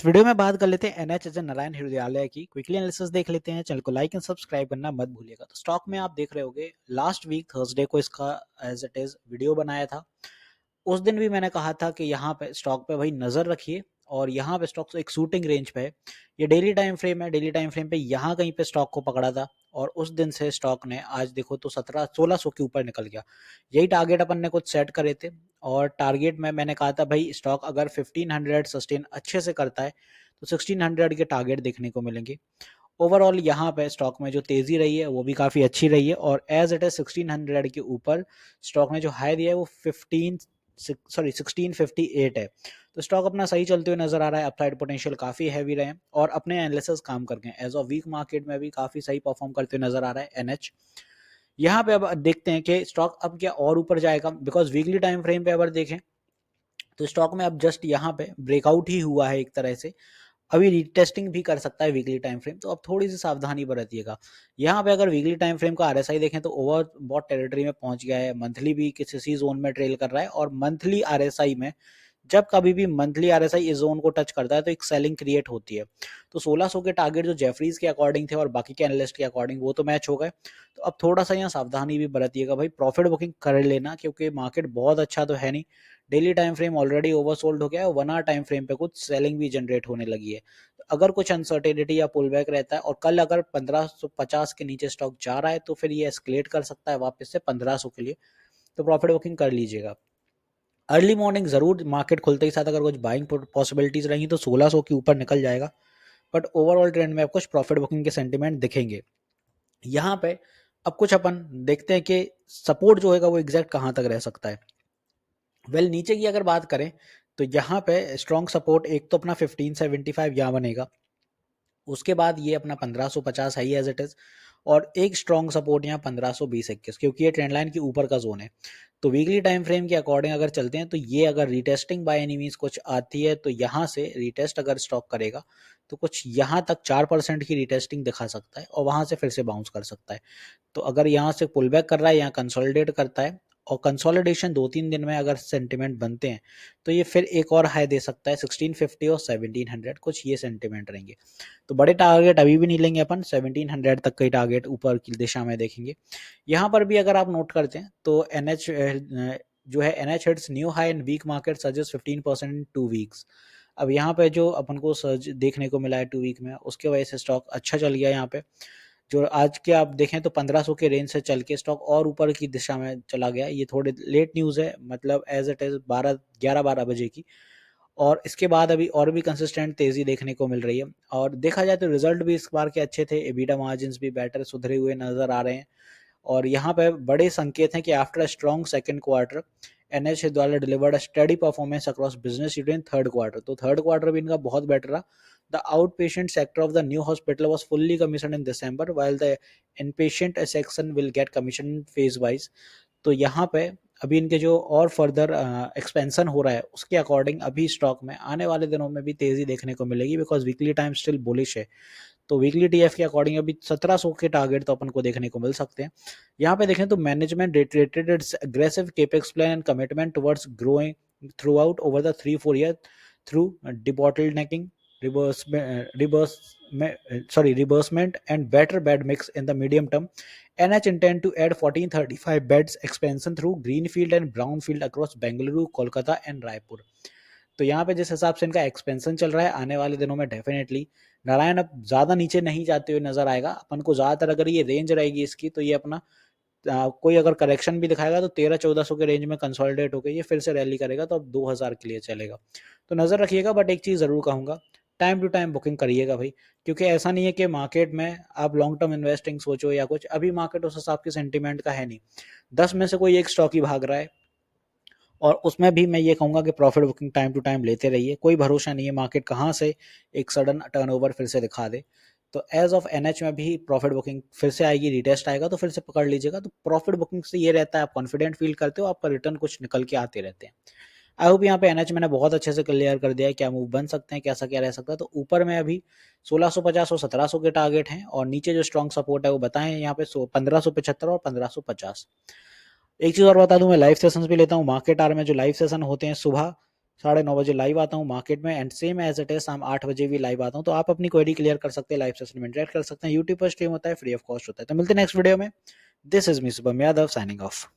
इस वीडियो में बात कर लेते हैं एनएच नारायण हृदयालय की। क्विकली एनालिसिस देख लेते हैं। चैनल को लाइक एंड सब्सक्राइब करना मत भूलिएगा। तो स्टॉक में आप देख रहे होंगे लास्ट वीक थर्सडे को इसका एज इट इज वीडियो बनाया था। उस दिन भी मैंने कहा था कि यहाँ पे स्टॉक पे भाई नजर रखिए और यहाँ पे स्टॉक एक शूटिंग रेंज पे है। ये डेली टाइम फ्रेम है। डेली टाइम फ्रेम पे यहाँ कहीं पे स्टॉक को पकड़ा था और उस दिन से स्टॉक ने आज देखो तो 1600 के ऊपर निकल गया। यही टारगेट अपन ने कुछ सेट करे थे और टारगेट में मैंने कहा था भाई स्टॉक अगर 1500 सस्टेन अच्छे से करता है तो 1600 के टारगेट देखने को मिलेंगे। ओवरऑल यहाँ पे स्टॉक में जो तेजी रही है वो भी काफी अच्छी रही है और एज इट इज 1600 के ऊपर स्टॉक ने जो हाई दिया है वो 1658 है। तो स्टॉक अपना सही चलते हुए नजर आ रहा है। अपसाइड पोटेंशियल काफी हैवी रहे और अपने एनालिसिस काम करके एज ऑफ वीक मार्केट में भी काफी सही परफॉर्म करते हुए नजर आ रहा है एनएच। यहाँ पे अब देखते हैं कि स्टॉक अब क्या और ऊपर जाएगा, बिकॉज वीकली टाइम फ्रेम पे अगर देखें तो स्टॉक में अब जस्ट यहाँ पे ब्रेकआउट ही हुआ है एक तरह से। अभी रीटेस्टिंग भी कर सकता है वीकली टाइम फ्रेम, तो अब थोड़ी सी सावधानी बरतिएगा। यहाँ पे अगर वीकली टाइम फ्रेम का आरएसआई देखें तो ओवर बॉट टेरिटरी में पहुंच गया है। मंथली भी किसी जोन में ट्रेल कर रहा है और मंथली आरएसआई में जब कभी भी मंथली आरएसआई इस जोन को टच करता है तो एक सेलिंग क्रिएट होती है। तो 1600 के टारगेट जो जेफरीज के अकॉर्डिंग थे और बाकी के एनालिस्ट के अकॉर्डिंग वो तो मैच हो गए। तो अब थोड़ा सा यहाँ सावधानी भी बरतिएगा भाई, प्रॉफिट बुकिंग कर लेना क्योंकि मार्केट बहुत अच्छा तो है नहीं। Daily time frame already oversold हो गया है और 1 आवर टाइम फ्रेम पे कुछ सेलिंग भी जनरेट होने लगी है। तो अगर कुछ अनसर्टेनिटी या पुल बैक रहता है और कल अगर 1550 के नीचे स्टॉक जा रहा है तो फिर ये एस्केलेट कर सकता है वापस से 1500 के लिए। तो प्रॉफिट बुकिंग कर लीजिएगा। अर्ली मॉर्निंग जरूर मार्केट खुलते ही साथ अगर कुछ बाइंग पॉसिबिलिटीज रही तो 1600 के ऊपर निकल जाएगा। बट ओवरऑल ट्रेंड में आपको प्रॉफिट बुकिंग के सेंटीमेंट दिखेंगे। यहाँ पे अब कुछ अपन देखते हैं कि सपोर्ट जो होगा वो एग्जैक्ट कहाँ तक रह सकता है। वेल नीचे की अगर बात करें तो यहाँ पे स्ट्रॉन्ग सपोर्ट एक तो अपना 1575 यहाँ बनेगा। उसके बाद ये अपना 1550 है एज इट इज और एक स्ट्रॉन्ग सपोर्ट यहाँ 1520-21, क्योंकि ये ट्रेंड लाइन के ऊपर का जोन है। तो वीकली टाइम फ्रेम के अकॉर्डिंग अगर चलते हैं तो ये अगर रिटेस्टिंग बाय एनी मींस कुछ आती है तो यहाँ से रिटेस्ट अगर स्टॉक करेगा तो कुछ यहाँ तक 4% की रिटेस्टिंग दिखा सकता है और वहां से फिर से बाउंस कर सकता है। तो अगर यहाँ से पुल बैक कर रहा है, यहाँ कंसोलिडेट करता है और कंसोलिडेशन 2-3 दिन में अगर सेंटिमेंट बनते हैं तो ये फिर एक और हाई दे सकता है 1650 और 1700, कुछ ये सेंटिमेंट रहेंगे। तो बड़े टारगेट अभी भी नहीं लेंगे अपन, 1700 तक का ही टारगेट ऊपर की दिशा में देखेंगे। यहाँ पर भी अगर आप नोट करते हैं तो एनएच जो है NH hits new high in week market suggest 15% in 2 weeks. अब यहाँ पे जो अपन को सर्ज देखने को मिला है 2 वीक में उसके वजह से स्टॉक अच्छा चल गया। यहाँ पे जो आज के आप देखें तो 1500 के रेंज से चल के स्टॉक और ऊपर की दिशा में चला गया। ये थोड़े लेट न्यूज़ है, मतलब एज इट इज 11-12 बजे की। और इसके बाद अभी और भी कंसिस्टेंट तेजी देखने को मिल रही है और देखा जाए तो रिजल्ट भी इस बार के अच्छे थे। एबिटा मार्जिन भी बेटर सुधरे हुए नजर आ रहे हैं और यहाँ पे बड़े संकेत हैं कि after a strong second quarter NH द्वारा delivered a steady performance across business unit in third quarter. तो थर्ड क्वार्टर भी इनका बहुत बेटर रहा। The out patient sector of the new hospital was fully commission in December while the in patient section will get commission phase wise. तो यहाँ पे अभी इनके जो और फर्दर एक्सपेंशन हो रहा है उसके अकॉर्डिंग अभी स्टॉक में आने वाले दिनों में भी तेजी देखने को मिलेगी, because weekly time still bullish है। तो वीकली टीएफ के अकॉर्डिंग अभी 1700 के टारगेट तो अपन को देखने को मिल सकते हैं। यहाँ पे देखें तो management rated its aggressive capex plan and commitment towards growing throughout over the 3-4 year through debottlenecking reimbursement and better bed mix in the medium term. NH intend to add 1435 beds expansion through greenfield and brownfield across Bengaluru, Kolkata and Raipur. तो यहाँ पे जिस हिसाब से इनका expansion चल रहा है आने वाले दिनों में डेफिनेटली नारायण अब ज्यादा नीचे नहीं जाते हुए नजर आएगा अपन को। ज्यादातर अगर ये रेंज रहेगी इसकी तो ये अपना कोई अगर करेक्शन भी दिखाएगा तो 1300-1400 के रेंज में कंसोलिडेट होकर ये फिर से रैली करेगा तो अब 2000 के लिए चलेगा। तो नजर रखिएगा। बट एक चीज जरूर कहूंगा, टाइम टू टाइम बुकिंग करिएगा भाई, क्योंकि ऐसा नहीं है कि मार्केट में आप लॉन्ग टर्म इन्वेस्टिंग सोचो या कुछ। अभी मार्केट उस हिसाब के सेंटीमेंट का है नहीं। 10 में से कोई एक स्टॉक ही भाग रहा है और उसमें भी मैं ये कहूंगा कि profit booking time to time लेते रहिए। कोई भरोसा नहीं है मार्केट कहाँ से एक सडन टर्नओवर फिर से दिखा दे। तो एज ऑफ एनएच में भी प्रॉफिट बुकिंग फिर से आएगी, रिटेस्ट आएगा तो फिर से पकड़ लीजिएगा। तो प्रॉफिट बुकिंग से ये रहता है आप कॉन्फिडेंट फील करते हो, आपका रिटर्न कुछ निकल के आते रहते हैं। आई होप यहाँ पे एनएच मैंने बहुत अच्छे से क्लियर कर दिया है क्या मूव बन सकते हैं, कैसा क्या रह सकता है। तो ऊपर में अभी 1650 और 1700 के टारगेट हैं और नीचे जो स्ट्रॉन्ग सपोर्ट है वो बताएं यहाँ पे 1575 और 1550। एक चीज और बता दूं, मैं लाइव सेशंस भी लेता हूँ। मार्केट आवर में जो लाइव सेशन होते हैं सुबह 9:30 बजे लाइव आता हूँ मार्केट में, and same as it is शाम 8 बजे भी लाइव आता हूँ। तो आप अपनी क्वेरी क्लियर कर सकते हैं, लाइव सेशन में इंटरेक्ट कर सकते हैं। यूट्यूब पर स्ट्रीम होता है, फ्री ऑफ कॉस्ट होता है। तो मिलते हैं नेक्स्ट वीडियो में। This is me Shubham Yadav signing off.